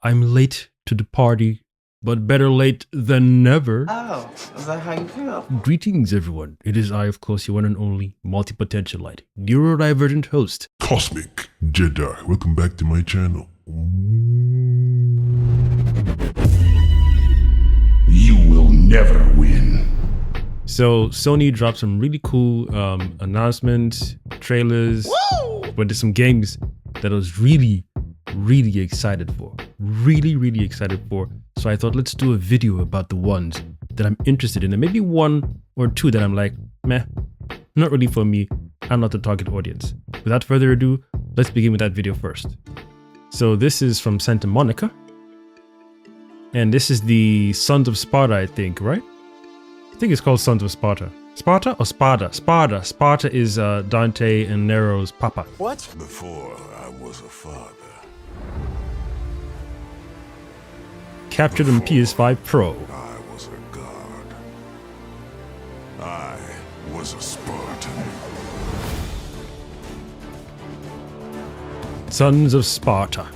I'm late to the party, but better late than never. Oh, is that how you feel? Greetings, everyone. It is I, of course, your one and only multi-potentialite, neurodivergent host, Cosmic Jedi. Welcome back to my channel. You will never win. So Sony dropped some really cool announcements, trailers, but there's some games that I was really excited for. Really excited for. So I thought, let's do a video about the ones that I'm interested in, and maybe one or two that I'm like, meh, not really for me. I'm not the target audience. Without further ado, let's begin with that video first. So this is from Santa Monica, and this is the Sons of Sparta, I think, right? I think it's called Sons of Sparta. Sparta or Sparta? Sparta. Sparta is Dante and Nero's papa. What? Before I was a father. Captured on PS5 Pro. I was a god. I was a Spartan. Sons of Sparta.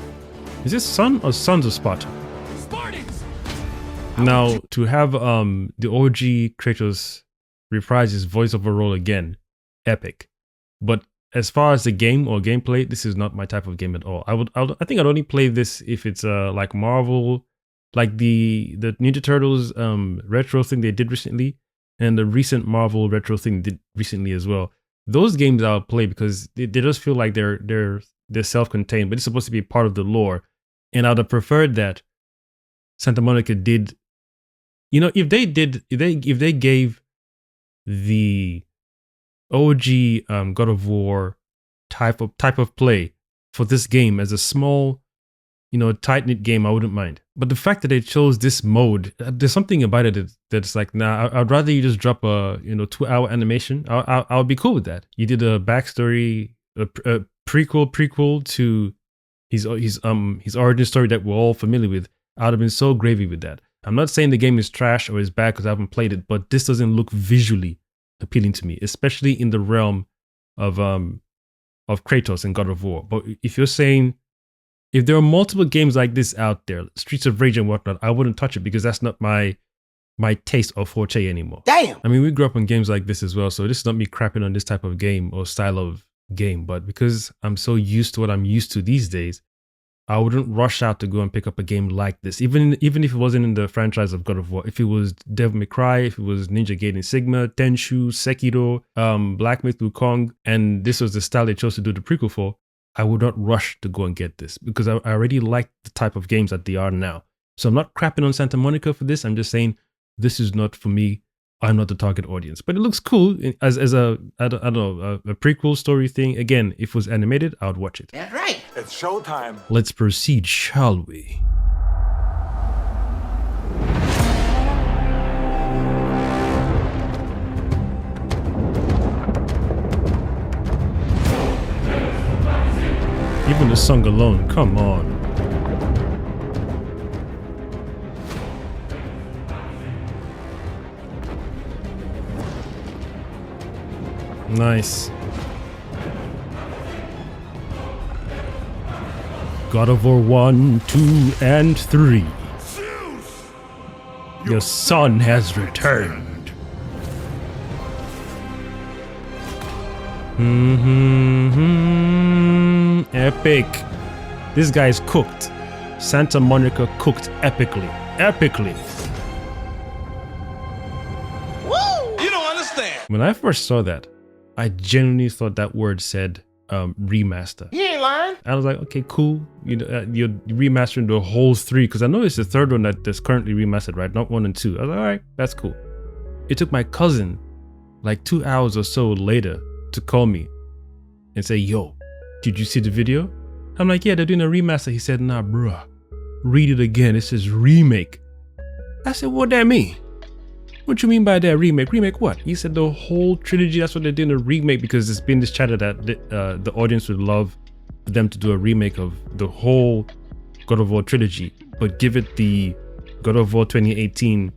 Is this Son or Sons of Sparta? Spartans! Now, to have the OG Kratos reprise his voiceover role again, epic. But as far as the game or gameplay, this is not my type of game at all. I think I'd only play this if it's like Marvel, like the Ninja Turtles retro thing they did recently, and the recent Marvel retro thing they did recently as well. Those games I'll play because they just feel like they're self-contained, but it's supposed to be part of the lore. And I'd have preferred that Santa Monica did, you know, if they gave the OG God of War type of play for this game as a small, you know, tight-knit game, I wouldn't mind. But the fact that they chose this mode, there's something about it that's like, nah, I'd rather you just drop a, you know, 2-hour animation. I'll be cool with that. You did a backstory, a prequel to his origin story that we're all familiar with. I'd have been so gravy with that. I'm not saying the game is trash or is bad because I haven't played it, but this doesn't look visually appealing to me, especially in the realm of Kratos and God of War. But if you're saying, if there are multiple games like this out there, Streets of Rage and whatnot, I wouldn't touch it because that's not my taste or forte anymore. Damn! I mean, we grew up on games like this as well, so this is not me crapping on this type of game or style of game, but because I'm so used to what I'm used to these days, I wouldn't rush out to go and pick up a game like this, even if it wasn't in the franchise of God of War. If it was Devil May Cry, if it was Ninja Gaiden Sigma, Tenchu, Sekiro, Black Myth Wukong, and this was the style they chose to do the prequel for, I would not rush to go and get this because I already like the type of games that they are now. So I'm not crapping on Santa Monica for this. I'm just saying this is not for me. I'm not the target audience, but it looks cool as a I don't know, a prequel story thing. Again, if it was animated, I would watch it. That's right. It's showtime. Let's proceed, shall we? Even the song alone, come on. Nice. God of War 1, 2, and 3. Your son has returned. Epic. This guy's cooked. Santa Monica cooked epically. Epically. Woo! You don't understand. When I first saw that, I genuinely thought that word said remaster. You ain't lying. I was like, okay, cool. You know, you're remastering the whole 3 because I know it's the third one that's currently remastered, right? Not 1 and 2. I was like, all right, that's cool. It took my cousin like 2 hours or so later to call me and say, yo, did you see the video? I'm like, yeah, they're doing a remaster. He said, nah, bruh, read it again. It says remake. I said, what that mean? What you mean by that remake? Remake what? He said the whole trilogy, that's what they're doing, a remake, because it's been this chatter that the audience would love for them to do a remake of the whole God of War trilogy, but give it the God of War 2018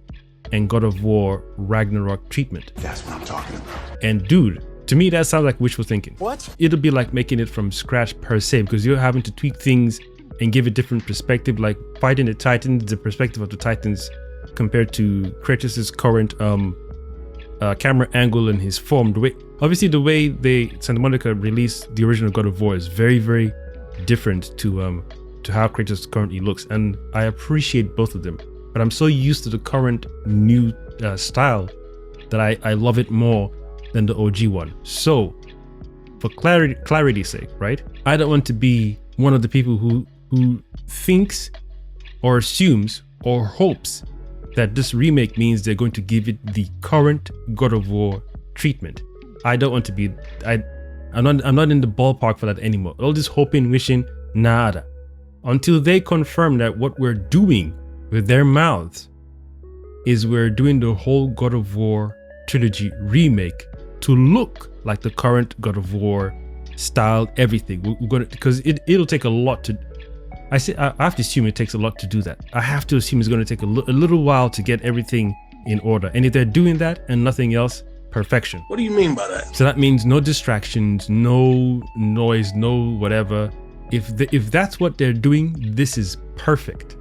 and God of War Ragnarok treatment. That's what I'm talking about. And dude, to me that sounds like wishful thinking. What? It'll be like making it from scratch per se, because you're having to tweak things and give a different perspective, like fighting the Titans, the perspective of the Titans compared to Kratos' current camera angle and his form. Obviously the way Santa Monica released the original God of War is very, very different to how Kratos currently looks, and I appreciate both of them. But I'm so used to the current new style that I love it more than the OG one. So, for clarity's sake, right? I don't want to be one of the people who thinks or assumes or hopes that this remake means they're going to give it the current God of War treatment. I don't want to be. I'm not in the ballpark for that anymore. All this hoping, wishing, nada. Until they confirm that what we're doing with their mouths is we're doing the whole God of War trilogy remake to look like the current God of War style, everything. We're gonna, because it'll take a lot to. I have to assume it takes a lot to do that. I have to assume it's going to take a little while to get everything in order. And if they're doing that and nothing else, perfection. What do you mean by that? So that means no distractions, no noise, no whatever. If that's what they're doing, this is perfect.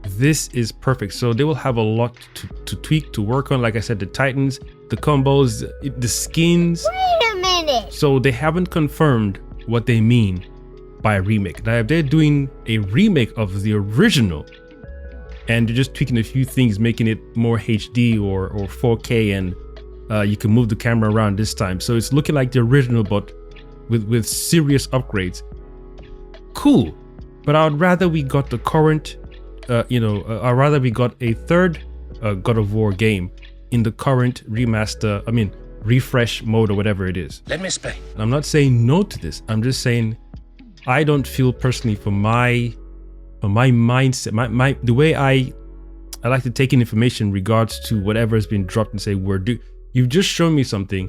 This is perfect. So they will have a lot to tweak, to work on. Like I said, the Titans, the combos, the skins. Wait a minute. So they haven't confirmed what they mean by a remake. Now, if they're doing a remake of the original and they're just tweaking a few things, making it more HD or 4K, and you can move the camera around this time, so it's looking like the original but with serious upgrades, cool. But I would rather we got the current I'd rather we got a third God of War game in the current refresh mode or whatever it is. Let me explain. And I'm not saying no to this. I'm just saying I don't feel personally for my mindset, the way I like to take in information in regards to whatever has been dropped and say you've just shown me something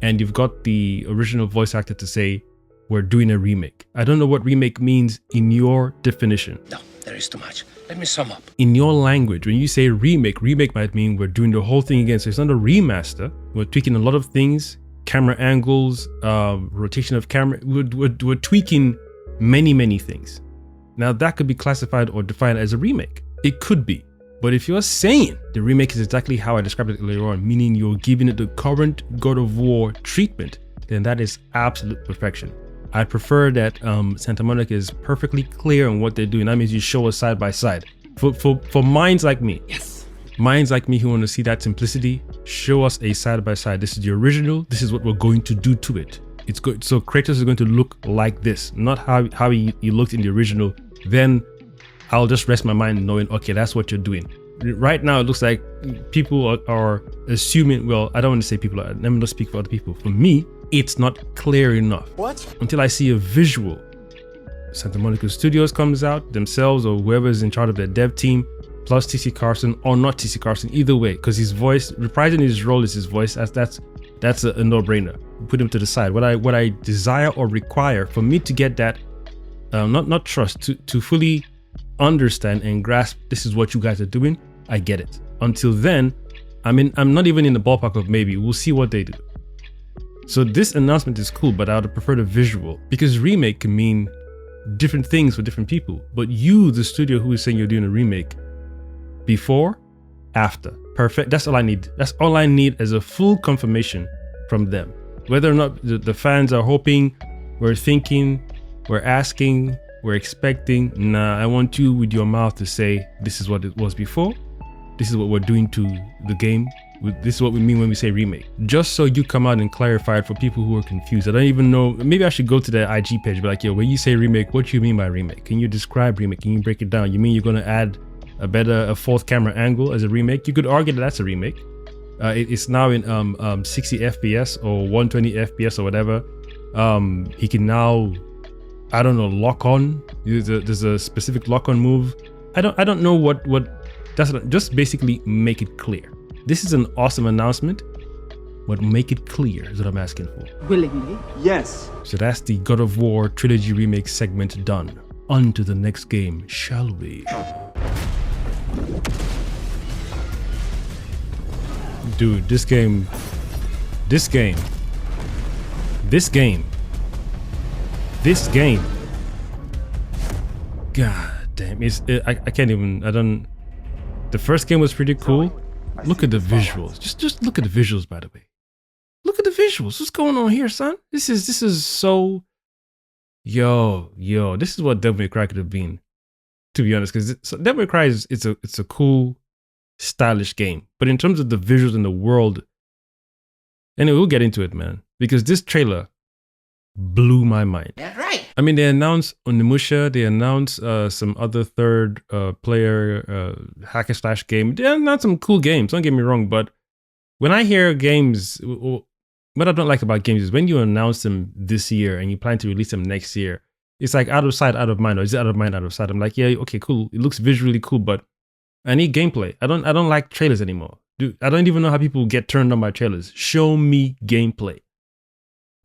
and you've got the original voice actor to say we're doing a remake. I don't know what remake means in your definition. No, there is too much. Let me sum up. In your language, when you say remake might mean we're doing the whole thing again. So it's not a remaster. We're tweaking a lot of things, camera angles, rotation of camera. We're tweaking many things. Now that could be classified or defined as a remake. It could be. But if you're saying the remake is exactly how I described it earlier on, meaning you're giving it the current God of War treatment, then that is absolute perfection. I prefer that Santa Monica is perfectly clear on what they're doing. That means you show us side by side. For minds like me, Yes. minds like me who want to see that simplicity, show us a side by side. This is the original. This is what we're going to do to it. It's good. So Kratos is going to look like this, not how he looked in the original. Then I'll just rest my mind knowing, okay, that's what you're doing. Right now, it looks like people are assuming. Well, I don't want to say people. Let me not speak for other people. For me, it's not clear enough. What? Until I see a visual. Santa Monica Studios comes out themselves, or whoever is in charge of their dev team, plus TC Carson or not TC Carson, either way, because his voice, reprising his role is his voice. That's a no-brainer. Put him to the side. What I desire or require for me to get that, not trust, to fully understand and grasp this is what you guys are doing, I get it. Until then, I'm not even in the ballpark of maybe. We'll see what they do. So this announcement is cool, but I would prefer the visual, because remake can mean different things for different people. But you, the studio who is saying you're doing a remake, before, after, perfect. That's all I need. That's all I need as a full confirmation from them. Whether or not the fans are hoping, we're thinking, we're asking, we're expecting. Nah, I want you with your mouth to say this is what it was before. This is what we're doing to the game. This is what we mean when we say remake. Just so you come out and clarify it for people who are confused. I don't even know. Maybe I should go to their IG page, be like, yo, when you say remake, what do you mean by remake? Can you describe remake? Can you break it down? You mean you're going to add a fourth camera angle as a remake? You could argue that that's a remake. It's now in 60 FPS or 120 FPS or whatever. He can now, I don't know, lock on. There's a specific lock on move. I don't know what that's. Just basically make it clear. This is an awesome announcement, but make it clear is what I'm asking for. Willingly? Yes. So that's the God of War Trilogy Remake segment done. On to the next game, shall we? Dude, this game. God damn, I can't even. I don't. The first game was pretty cool. Look at the visuals. Just look at the visuals, by the way. Look at the visuals. What's going on here, son? This is so. Yo, this is what Devil May Cry could have been, to be honest. Because Devil May Cry it's a cool, stylish game. But in terms of the visuals in the world, anyway, we'll get into it, man. Because this trailer blew my mind. That's right. I mean, they announced Onimusha, they announced some other third player hack and slash game. They announced some cool games, don't get me wrong, but when I hear games, what I don't like about games is when you announce them this year and you plan to release them next year, it's like out of sight, out of mind, or is it out of mind, out of sight? I'm like, yeah, okay, cool. It looks visually cool, but I need gameplay. I don't like trailers anymore. Dude, I don't even know how people get turned on by trailers. Show me gameplay.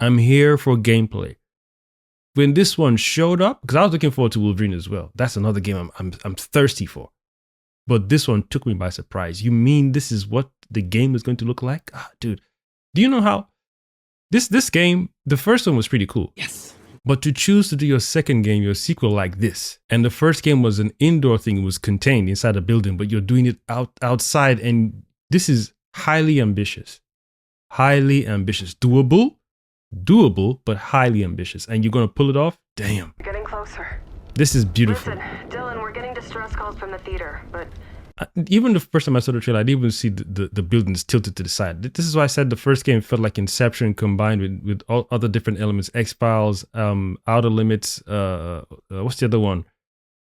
I'm here for gameplay. When this one showed up, because I was looking forward to Wolverine as well. That's another game I'm thirsty for. But this one took me by surprise. You mean this is what the game is going to look like? Ah, dude, do you know how this game, the first one was pretty cool. Yes. But to choose to do your second game, your sequel like this, and the first game was an indoor thing, it was contained inside a building, but you're doing it outside, and this is highly ambitious. Highly ambitious. Doable, but highly ambitious. And you're going to pull it off? Damn. Getting closer. This is beautiful. Listen, Dylan, we're getting distress calls from the theater, but even the first time I saw the trailer, I didn't even see the buildings tilted to the side. This is why I said the first game felt like Inception combined with all other different elements. X-Files, Outer Limits, what's the other one?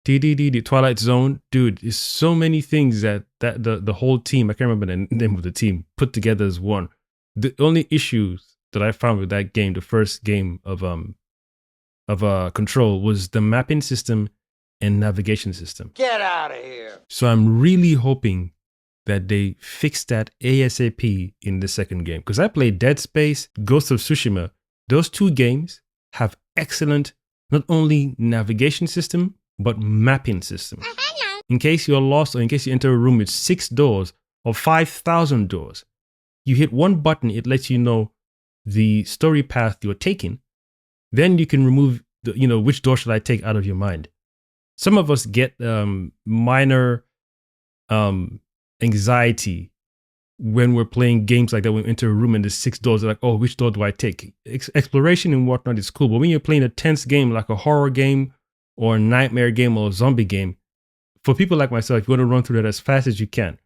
The Twilight Zone. Dude, there's so many things that the whole team, I can't remember the name of the team, put together as one. The only issues that I found with that game, the first game of Control, was the mapping system and navigation system. Get out of here. So I'm really hoping that they fix that ASAP in the second game. Because I played Dead Space, Ghost of Tsushima. Those two games have excellent, not only navigation system, but mapping system. In case you're lost or in case you enter a room with 6 doors or 5,000 doors, you hit one button, it lets you know the story path you're taking. Then you can remove which door should I take out of your mind. Some of us get minor anxiety when we're playing games like that. When we enter a room and there's 6 doors, like, oh, which door do I take? Exploration and whatnot is cool, but when you're playing a tense game like a horror game or a nightmare game or a zombie game, for people like myself, you want to run through that as fast as you can,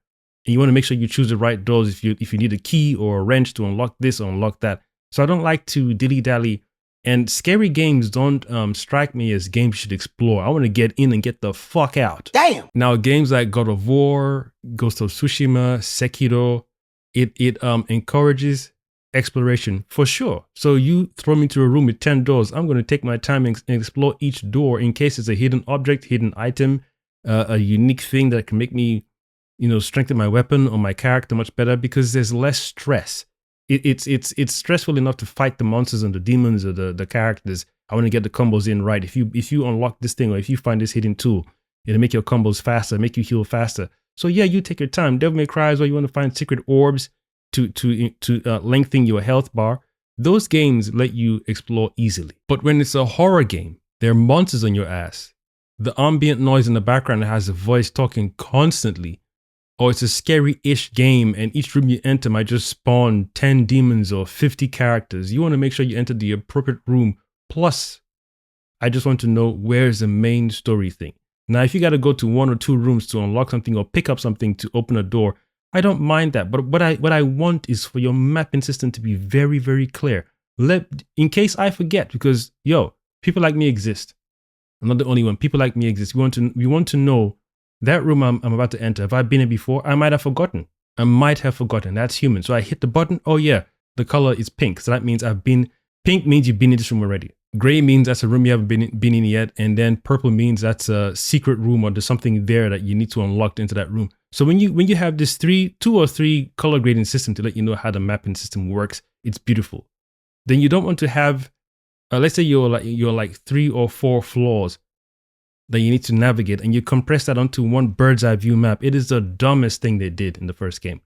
and you want to make sure you choose the right doors if you need a key or a wrench to unlock this or unlock that. So I don't like to dilly-dally. And scary games don't strike me as games you should explore. I want to get in and get the fuck out. Damn. Now, games like God of War, Ghost of Tsushima, Sekiro, it encourages exploration for sure. So you throw me into a room with 10 doors, I'm going to take my time and explore each door in case it's a hidden object, hidden item, a unique thing that can make me, strengthen my weapon or my character much better, because there's less stress. It's stressful enough to fight the monsters and the demons or the characters. I want to get the combos in right. If you unlock this thing or if you find this hidden tool, it'll make your combos faster, make you heal faster. So yeah, you take your time. Devil May Cry is where you want to find secret orbs to lengthen your health bar. Those games let you explore easily. But when it's a horror game, there are monsters on your ass. The ambient noise in the background has a voice talking constantly. Or it's a scary-ish game and each room you enter might just spawn 10 demons or 50 characters. You want to make sure you enter the appropriate room. Plus, I just want to know where's the main story thing. Now, if you got to go to 1 or 2 rooms to unlock something or pick up something to open a door, I don't mind that. But what I want is for your mapping system to be very, very clear. In case I forget, because, people like me exist. I'm not the only one. People like me exist. We want to know that room I'm about to enter. Have I been in before? I might have forgotten. That's human. So I hit the button. Oh yeah, the color is pink. So that means I've been. Pink means you've been in this room already. Gray means that's a room you haven't been in yet. And then purple means that's a secret room or there's something there that you need to unlock into that room. So when you have this 2 or 3 color grading system to let you know how the mapping system works, it's beautiful. Then you don't want to have, let's say you're like 3 or 4 floors that you need to navigate, and you compress that onto one bird's eye view map. It is the dumbest thing they did in the first game.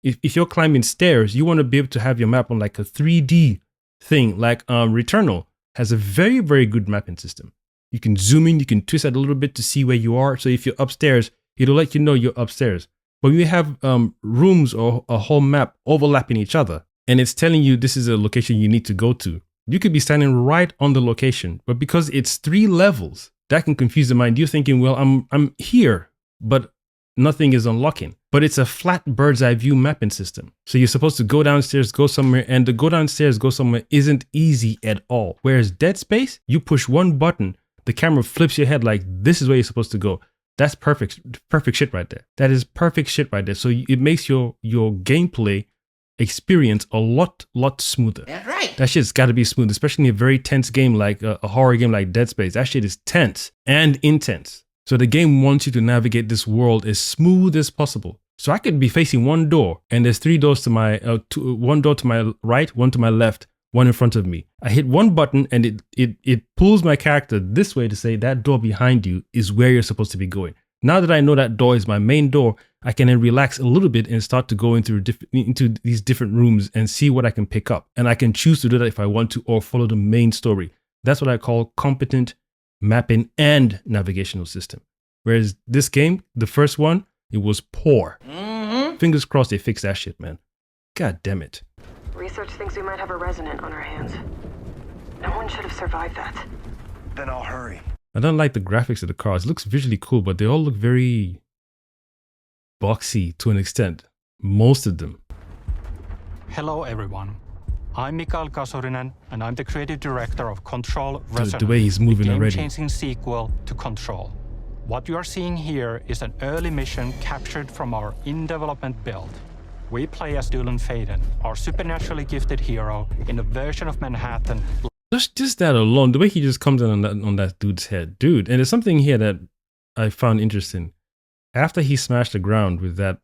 If you're climbing stairs, you want to be able to have your map on like a 3D thing, like Returnal has a very, very good mapping system. You can zoom in, you can twist it a little bit to see where you are. So if you're upstairs, it'll let you know you're upstairs. But we have rooms or a whole map overlapping each other, and it's telling you this is a location you need to go to. You could be standing right on the location, but because it's 3 levels, that can confuse the mind. You're thinking, well, I'm here, but nothing is unlocking. But it's a flat bird's eye view mapping system. So you're supposed to go downstairs, go somewhere, and the go downstairs, go somewhere isn't easy at all. Whereas Dead Space, you push one button, the camera flips your head like this is where you're supposed to go. That's perfect shit right there. That is perfect shit right there. So it makes your gameplay experience a lot smoother. That's right. That shit's got to be smooth, especially in a very tense game like a horror game like Dead Space. That shit is tense and intense. So the game wants you to navigate this world as smooth as possible. So I could be facing one door, and there's 3 doors to my one door to my right, one to my left, one in front of me. I hit one button and it pulls my character this way to say that door behind you is where you're supposed to be going. Now that I know that door is my main door, I can then relax a little bit and start to go into these different rooms and see what I can pick up. And I can choose to do that if I want to, or follow the main story. That's what I call competent mapping and navigational system. Whereas this game, the first one, it was poor. Fingers crossed they fix that shit, man. God damn it. Research thinks we might have a resident on our hands. No one should have survived that. Then I'll hurry. I don't like the graphics of the cars. It looks visually cool, but they all look very boxy to an extent. Most of them. Hello everyone. I'm Mikael Kasurinen, and I'm the creative director of Control Resonance, the way he's moving the already. game-changing sequel to Control. What you are seeing here is an early mission captured from our in-development build. We play as Dylan Faden, our supernaturally gifted hero in a version of Manhattan. Just that alone, the way he just comes in on that dude's head, dude. And there's something here that I found interesting. After he smashed the ground with that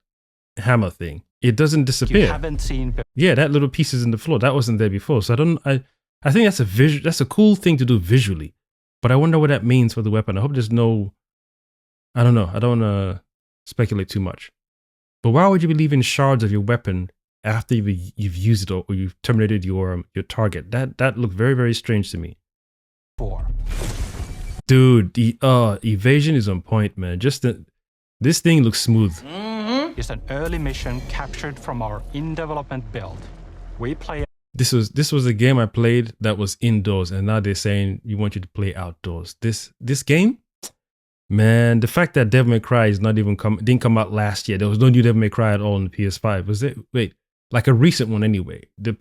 hammer thing, it doesn't disappear. You haven't seen. Yeah, that little piece is in the floor. That wasn't there before. So I think that's a cool thing to do visually. But I wonder what that means for the weapon. I hope there's no, I don't know. I don't want to speculate too much. But why would you be leaving shards of your weapon after you've used it or you've terminated your target? That looked very, very strange to me. 4. Dude, the evasion is on point, man. This thing looks smooth. Is an early mission captured from our in-development build. We play. This was a game I played that was indoors, and now they're saying you want you to play outdoors. This game, man, the fact that Devil May Cry is not even didn't come out last year. There was no new Devil May Cry at all on the PS5. Was it? Wait, like a recent one anyway. The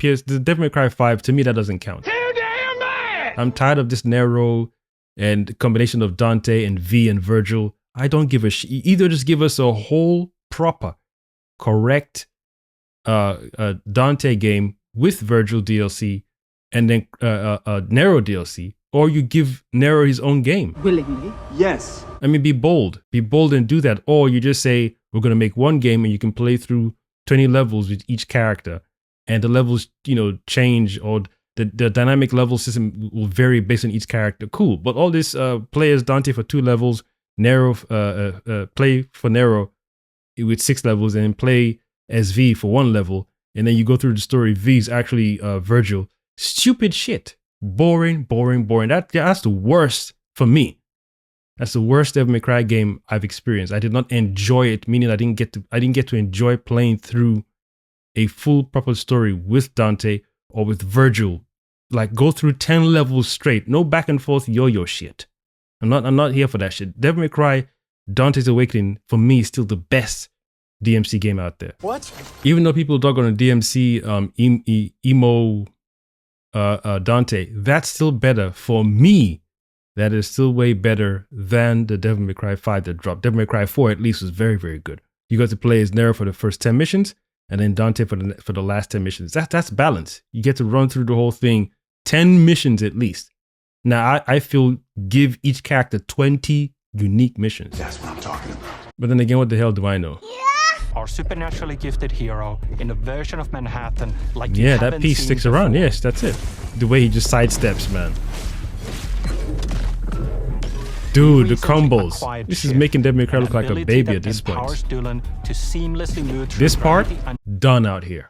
Devil May Cry 5, to me that doesn't count. Too damn bad! I'm tired of this Nero and combination of Dante and V and Virgil. I don't give a shit. Either just give us a whole proper, correct Dante game with Virgil DLC and then Nero DLC, or you give Nero his own game. Willingly? Yes. I mean, be bold and do that. Or you just say, we're going to make one game and you can play through 20 levels with each character, and the levels, change, or the dynamic level system will vary based on each character. Cool. But all this play as Dante for 2 levels, Nero, play for Nero with 6 levels, and then play as V for 1 level, and then you go through the story. V is actually Virgil. Stupid shit. Boring. That's the worst for me. That's the worst Devil May Cry game I've experienced. I did not enjoy it, meaning I didn't get to enjoy playing through a full proper story with Dante or with Virgil. Like, go through 10 levels straight. No back and forth yo-yo shit. I'm not here for that shit. Devil May Cry Dante's Awakening for me is still the best DMC game out there. What? Even though people dog on a DMC emo Dante, that's still better for me. That is still way better than the Devil May Cry 5 that dropped. Devil May Cry 4 at least was very, very good. You got to play as Nero for the first 10 missions, and then Dante for the last 10 missions. That's balance. You get to run through the whole thing, 10 missions at least. Now I feel give each character 20 unique missions. That's what I'm talking about. But then again, what the hell do I know? Our supernaturally gifted hero in a version of Manhattan like yeah, that piece sticks around. Yes, that's it. The way he just sidesteps, man. Dude, the combos. This is making Devil May Cry look like a baby at this point. This part, done out here.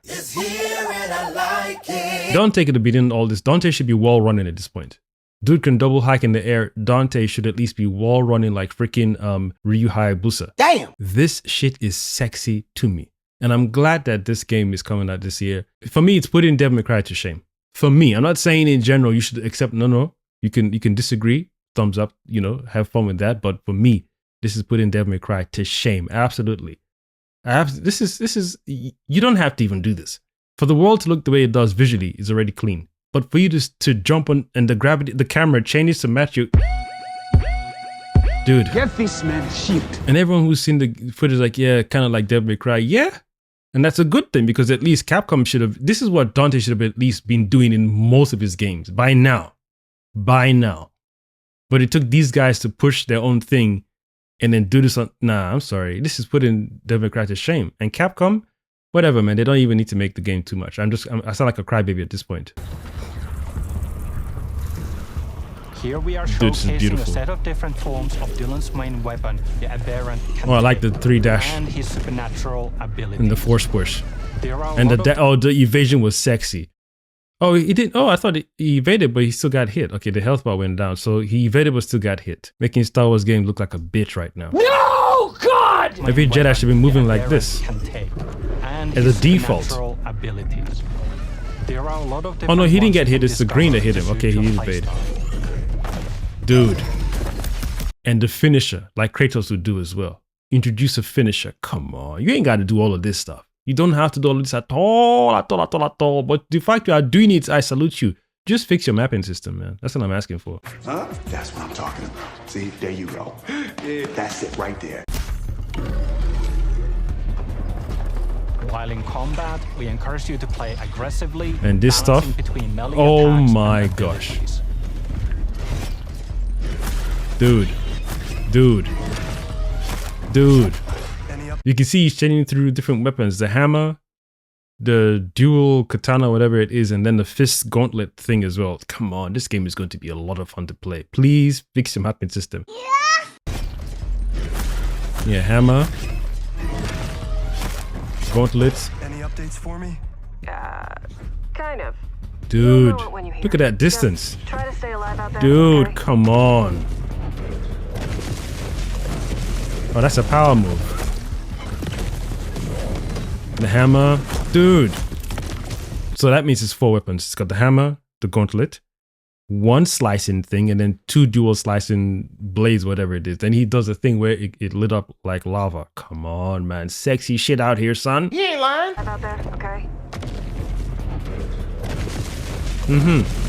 Don't take it to beating all this. Dante should be well running at this point. Dude can double hike in the air. Dante should at least be wall running like freaking Ryu Hayabusa. Damn! This shit is sexy to me. And I'm glad that this game is coming out this year. For me, it's putting Devil May Cry to shame. For me, I'm not saying in general you should accept, no. You can disagree, thumbs up, have fun with that. But for me, this is putting Devil May Cry to shame. Absolutely. This is you don't have to even do this. For the world to look the way it does visually is already clean. But for you to jump on and the camera changes to match you. Dude. Get this man a shield. And everyone who's seen the footage like, yeah, kind of like Devil May Cry, yeah. And that's a good thing because at least Capcom this is what Dante should have at least been doing in most of his games by now. But it took these guys to push their own thing and then do this I'm sorry. This is putting Devil May Cry to shame. And Capcom, whatever, man, they don't even need to make the game too much. I sound like a crybaby at this point. Here we are showcasing a set of different forms of Dylan's main weapon, the aberrant I like the 3-dash and his supernatural ability. and the force push. And the evasion was sexy. Oh, he didn't. Oh, I thought he evaded, but he still got hit. Okay, the health bar went down, so he evaded but still got hit, making Star Wars game look like a bitch right now. No, God! Every Jedi should be moving like this as a default. Oh no, he didn't get hit. It's the green that hit him. Okay, he evaded. Dude. And the finisher, like Kratos would do as well. Introduce a finisher. Come on. You ain't got to do all of this stuff. You don't have to do all of this at all. But the fact you are doing it, I salute you. Just fix your mapping system, man. That's what I'm asking for. Huh? That's what I'm talking about. See, there you go. That's it right there. While in combat, we encourage you to play aggressively. And this stuff? Oh my gosh. Dude. You can see he's changing through different weapons. The hammer, the dual katana, whatever it is, and then the fist gauntlet thing as well. Come on, this game is going to be a lot of fun to play. Please fix your mapping system. Yeah, hammer. Gauntlets. Any updates for me? Kind of. Dude, look at that distance. Just try to stay alive out there. Dude, okay? come on. Oh, that's a power move. The hammer. Dude. So that means it's 4 weapons. It's got the hammer, the gauntlet, 1 slicing thing, and then 2 dual slicing blades, whatever it is. Then he does a thing where it lit up like lava. Come on, man. Sexy shit out here, son. You ain't lying. Out there, okay?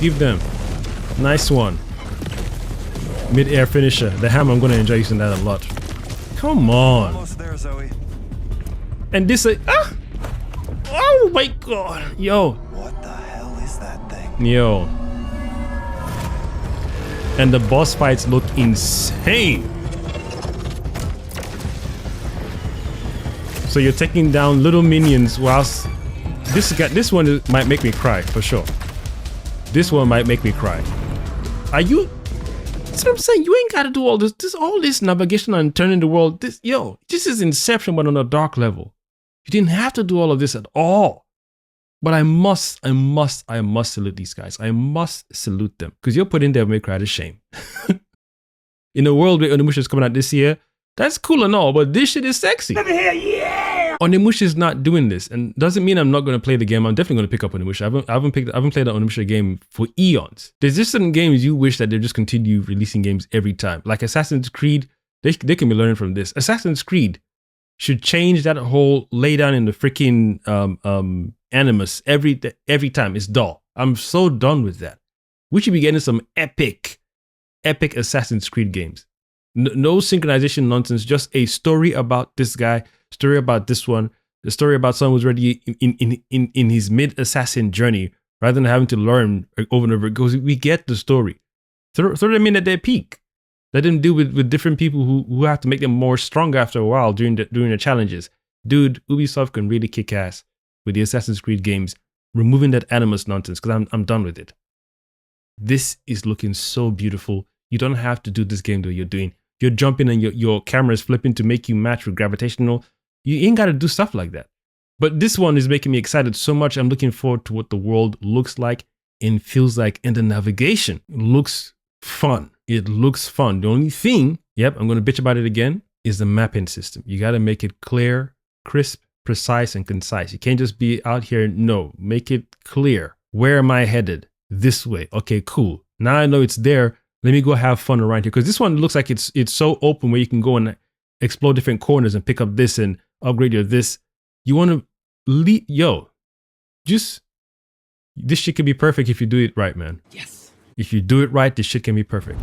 Give them. Nice one. Mid-air finisher. The hammer, I'm going to enjoy using that a lot. Come on. Almost there, Zoe. And this oh my god. Yo. What the hell is that thing? Yo. And the boss fights look insane. So you're taking down little minions whilst this one might make me cry for sure. This one might make me cry. That's what I'm saying. You ain't got to do all this navigation and turning the world. This is Inception, but on a dark level. You didn't have to do all of this at all. But I must salute these guys. I must salute them because you're putting Devil May Cry to shame. In a world where Onimusha is coming out this year, that's cool and all, but this shit is sexy. Let me hear, yeah! Onimusha is not doing this, and doesn't mean I'm not going to play the game. I'm definitely going to pick up Onimusha. I haven't played an Onimusha game for eons. There's just certain games you wish that they just continue releasing games every time. Like Assassin's Creed, they can be learning from this. Assassin's Creed should change that whole lay down in the freaking animus every time. It's dull. I'm so done with that. We should be getting some epic Assassin's Creed games. No synchronization nonsense, just a story about this guy, story about this one, the story about someone who's already in his mid-assassin journey, rather than having to learn over and over, because we get the story. Throw them in at their peak. Let them deal with different people who have to make them more stronger after a while during the challenges. Dude, Ubisoft can really kick ass with the Assassin's Creed games, removing that animus nonsense, because I'm done with it. This is looking so beautiful. You don't have to do this game the way you're doing. You're jumping and your camera is flipping to make you match with gravitational. You ain't got to do stuff like that. But this one is making me excited so much. I'm looking forward to what the world looks like and feels like, and the navigation looks fun. It looks fun. The only thing, yep, I'm going to bitch about it again, is the mapping system. You got to make it clear, crisp, precise, and concise. You can't just be out here. No, make it clear. Where am I headed? This way. Okay, cool. Now I know it's there. Let me go have fun around here. Because this one looks like it's so open where you can go and explore different corners and pick up this and upgrade your this. You want to lead, this shit can be perfect if you do it right, man. Yes. If you do it right, this shit can be perfect.